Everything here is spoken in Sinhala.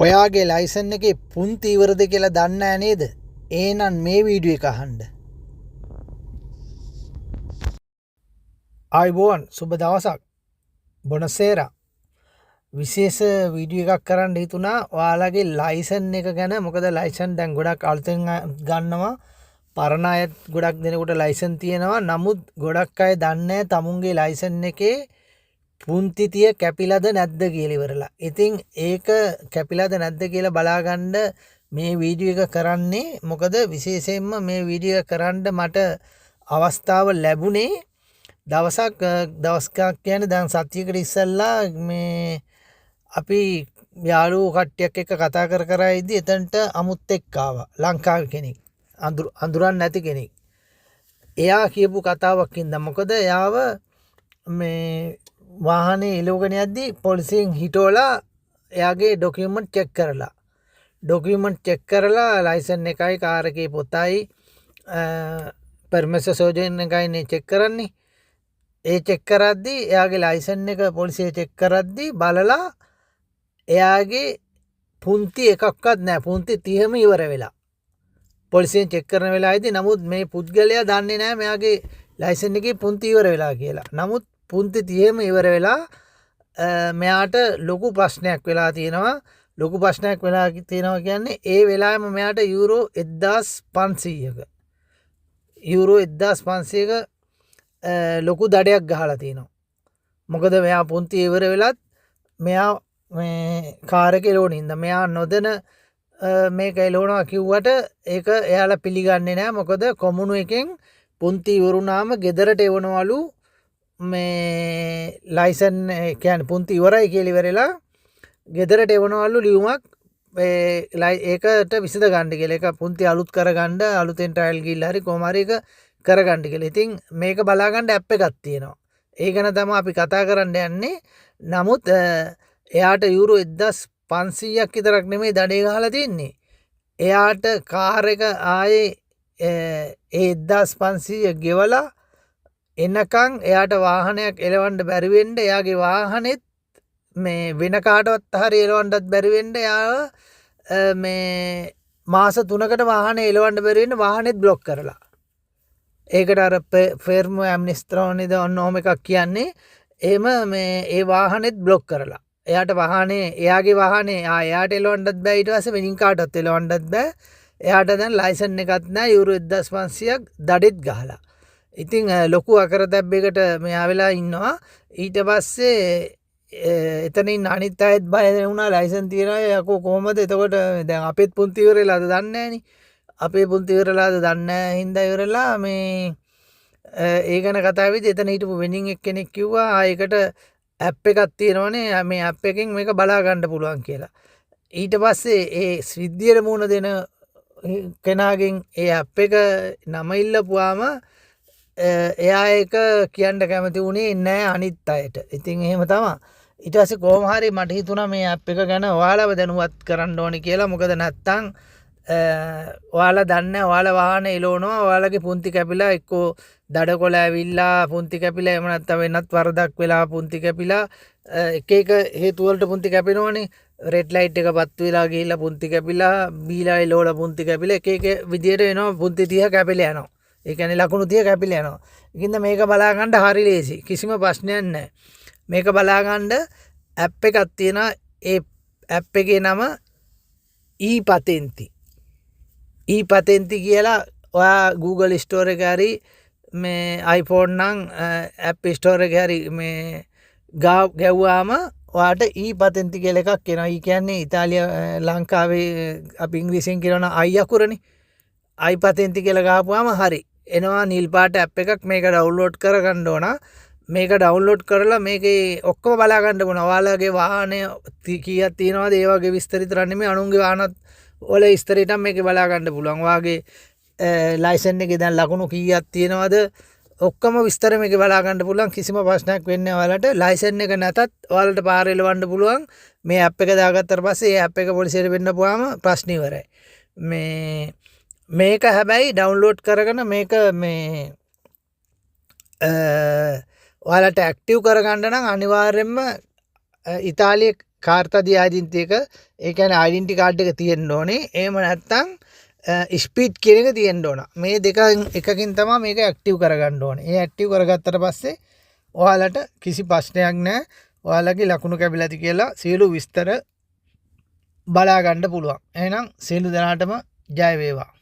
ඔයාගේ ලයිසන් එකේ පුන්ති ඉවරද කියලා දන්නේ නැහැ නේද? එහෙනම් මේ වීඩියෝ එක අහන්න. ආයිබෝන් සුබ දවසක්. බොනසේරා. විශේෂ වීඩියෝ එකක් කරන්න හිතුණා ඔයාලගේ ලයිසන් එක ගැන. මොකද ලයිසන් දැන් ගොඩක් අලුතෙන් ගන්නවා. පරණ අය ගොඩක් දෙනෙකුට ලයිසන් තියෙනවා. නමුත් ගොඩක් අය දන්නේ නැහැ තමුන්ගේ ලයිසන් එකේ පුන්තිතිය කැපිලාද නැද්ද කියලා ඉවරලා. ඉතින් ඒක කැපිලාද නැද්ද කියලා බලාගන්න මේ වීඩියෝ එක කරන්නේ. මොකද විශේෂයෙන්ම මේ වීඩියෝ එක කරන්න මට අවස්ථාව ලැබුණේ දවසක් කියන්නේ දැන් සතියකට ඉස්සෙල්ලා මේ අපි යාළුවෝ කට්ටියක් එක්ක කතා කර ඉද්දි එතනට අමුත් එක්ක ආවා. ලංකාවේ කෙනෙක්. අඳුරන්නේ නැති කෙනෙක්. එයා කියපු කතාවක් ඉඳන් මොකද එයාව මේ වාහනේ එලවගෙන යද්දි පොලිසියෙන් හිටවලා එයාගේ ඩොකියුමන්ට් චෙක් කරලා ලයිසන් එකයි කාර් එකේ පොතයි පර්මිෂන් සෝජන් එකයි චෙක් කරන්නේ. ඒ චෙක් කරද්දි එයාගේ ලයිසන් එක පොලිසිය චෙක් කරද්දි බලලා එයාගේ පුන්ති එකක්වත් නැහැ. පුන්ති 30ම ඉවර වෙලා. පොලිසියෙන් චෙක් කරන වෙලාවේදී නමුත් මේ පුද්ගලයා දන්නේ නැහැ මෙයාගේ ලයිසන් එකේ පුන්ති ඉවර වෙලා කියලා. නමුත් පුන්ති 30ම ඉවර වෙලා මෙයාට ලොකු ප්‍රශ්නයක් වෙලා තියෙනවා. ලොකු ප්‍රශ්නයක් වෙලා තියෙනවා කියන්නේ ඒ වෙලාවෙම මෙයාට යූරෝ 1500ක ලොකු දඩයක් ගහලා තියෙනවා. මොකද මෙයා පුන්ති ඉවර වෙලත් මෙයා මේ කාර් එක එලවන හින්දා මෙයා නොදැන මේක එලවනවා කිව්වට ඒක එයාලා පිළිගන්නේ නැහැ. මොකද කොමුණු එකෙන් පුන්ති ඉවරුනාම ගෙදරට එවනවලු මේ ලයිසන් කියන්නේ පුන්ති ඉවරයි කියලා ඉවරලා ගෙදරට එවනවලු ලියුමක් ඒකට විසඳ ගන්න කියලා. ඒක පුන්ති අලුත් කරගන්න අලුතෙන් ට්‍රයල් ගිහිල්ලා හරි කොහොම හරි ඒක කරගන්න කියලා. ඉතින් මේක බලා ගන්න ඇප් එකක් තියෙනවා. ඒ ගැන තමයි අපි කතා කරන්න යන්නේ. නමුත් එයාට යූරෝ 1500ක් විතරක් නෙමෙයි දඩේ ගහලා තින්නේ. එයාට කාර් එක ආයේ ඒ 1500 ගෙවලා එනකන් එයාට වාහනයක් එලවන්න බැරි වෙන්න එයාගේ වාහනේත් මේ වෙන කාටවත් හරි එලවන්නත් බැරි වෙන්න එයාව මේ මාස 3කට වාහනේ එලවන්න බැරි වෙන්න වාහනේත් බ්ලොක් කරලා. ඒකට අර ෆර්ම් ඇම්නිස්ත්‍රෝනිද ඔන්නෝම එකක් කියන්නේ. එහෙම මේ ඒ වාහනේත් බ්ලොක් කරලා. එයාට වාහනේ එයාගේ වාහනේ එයාට එලවන්නත් බෑ. ඊට පස්සේ වෙනින් කාටවත් එලවන්නත් බෑ. එයාට දැන් ලයිසන් එකක් නැහැ. යූරෝ 1500ක් දඩෙත් ගහලා. ඉතින් ලොකු අකරතැබ්බයකට මෙයා වෙලා ඉන්නවා. ඊට පස්සේ එතනින් අනිත් අයත් බය වුණා ලයිසන් තියනවා යකෝ කොහමද එතකොට දැන් අපේත් පුන්ති ඉවරලාද දන්නේ නැහනේ. අපේ පුන්ති ඉවරලාද දන්නේ නැහැ හින්දා ඉවරලා මේ ඒ ගැන කතා වෙද්දී එතන හිටපු වෙනින් එක්කෙනෙක් කිව්වා ඒකට ඇප් එකක් තියෙනවනේ මේ ඇප් එකෙන් මේක බලා ගන්න පුළුවන් කියලා. ඊට පස්සේ ඒ සිද්ධියට මුහුණ දෙන කෙනාගෙන් ඒ ඇප් එක නම ඉල්ලපුවාම එයා ඒක කියන්න කැමති වුණේ නැහැ අනිත් අයට. ඉතින් එහෙම තමයි. ඊට පස්සේ කොහොම හරි මට හිතුණා මේ ඇප් එක ගැන ඔයාලව දැනුවත් කරන්න ඕනේ කියලා. මොකද නැත්තම් ඔයාලා දන්නේ ඔයාලා වාහනේ එලවනවා ඔයාලගේ පුන්ති කැපිලා එක්කෝ දඩකොළ ඇවිල්ලා පුන්ති කැපිලා එහෙම නැත්නම් වෙනත් වරදක් වෙලා පුන්ති කැපිලා එක එක හේතු වලට පුන්ති කැපෙනවනේ. රෙඩ් ලයිට් එක පත් වෙලා ගිහිල්ලා පුන්ති කැපිලා බීලා එලවලා පුන්ති කැපිලා එක එක විදියට එනවා පුන්ති 30 කැපිලා යනවා. ඒ කියන්නේ ලකුණු 30 කැපිලා යනවා. ඒකින්ද මේක බලා ගන්න හරි ලේසි. කිසිම ප්‍රශ්නයක් නැහැ. මේක බලා ගන්න ඇප් එකක් තියෙනවා. ඒ ඇප් එකේ නම ඊපතෙන්ති කියලා ඔයා Google Store එකේ හරි මේ iPhone නම් App Store එකේ හරි මේ ගැව්වාම ඔයාට ඊපතෙන්ති කියලා එකක් එනවා. ඊ කියන්නේ ඉතාලිය ලංකාවේ අපි ඉංග්‍රීසියෙන් කියනවා අයි අකුරනේ. යිපතෙන්ති කියලා ගහපුවාම හරි එනවා නිල් පාට ඇප් එකක්. මේක ඩවුන්ලෝඩ් කරගන්න ඕන. මේක ඩවුන්ලෝඩ් කරලා මේකේ ඔක්කොම බලා ගන්න ඕන. ඔයාලගේ වාහනේ කීයක් තියෙනවද ඒ වගේ විස්තර විතර නෙමෙයි අනුන්ගේ වාහනත් වල විස්තරයට මේක බලා ගන්න පුළුවන්. ඔයාගේ ලයිසන් එකේ දැන් ලකුණු කීයක් තියෙනවද ඔක්කොම විස්තර මේක බලා ගන්න පුළුවන්. කිසිම ප්‍රශ්නයක් වෙන්නේ නැහැ ඔයාලට. ලයිසන් එක නැතත් ඔයාලට පාර එලවන්න පුළුවන්. මේ ඇප් එක දාගත්තට පස්සේ ඒ ඇප් එක පොලිසියට වෙන්නපුවාම ප්‍රශ්න ඉවරයි. මේක හැබැයි ඩවුන්ලෝඩ් කරගෙන මේක මේ ඔයාලට ඇක්ටිව් කරගන්න නම් අනිවාර්යෙන්ම ඉතාලිය කාර්තදී ආයිඩෙන්ටි එක ඒ කියන්නේ ආයිඩෙන්ටි කාඩ් එක තියෙන්න ඕනේ. එහෙම නැත්නම් ස්පීඩ් කියන එක තියෙන්න ඕන. මේ දෙකෙන් එකකින් තමයි මේක ඇක්ටිව් කරගන්න ඕනේ. ඒ ඇක්ටිව් කරගත්තට පස්සේ ඔයාලට කිසි ප්‍රශ්නයක් නැහැ. ඔයාලගේ ලකුණු කැපිලා ඇති කියලා සියලු විස්තර බලා ගන්න පුළුවන්. එහෙනම් සියලු දෙනාටම ජය වේවා.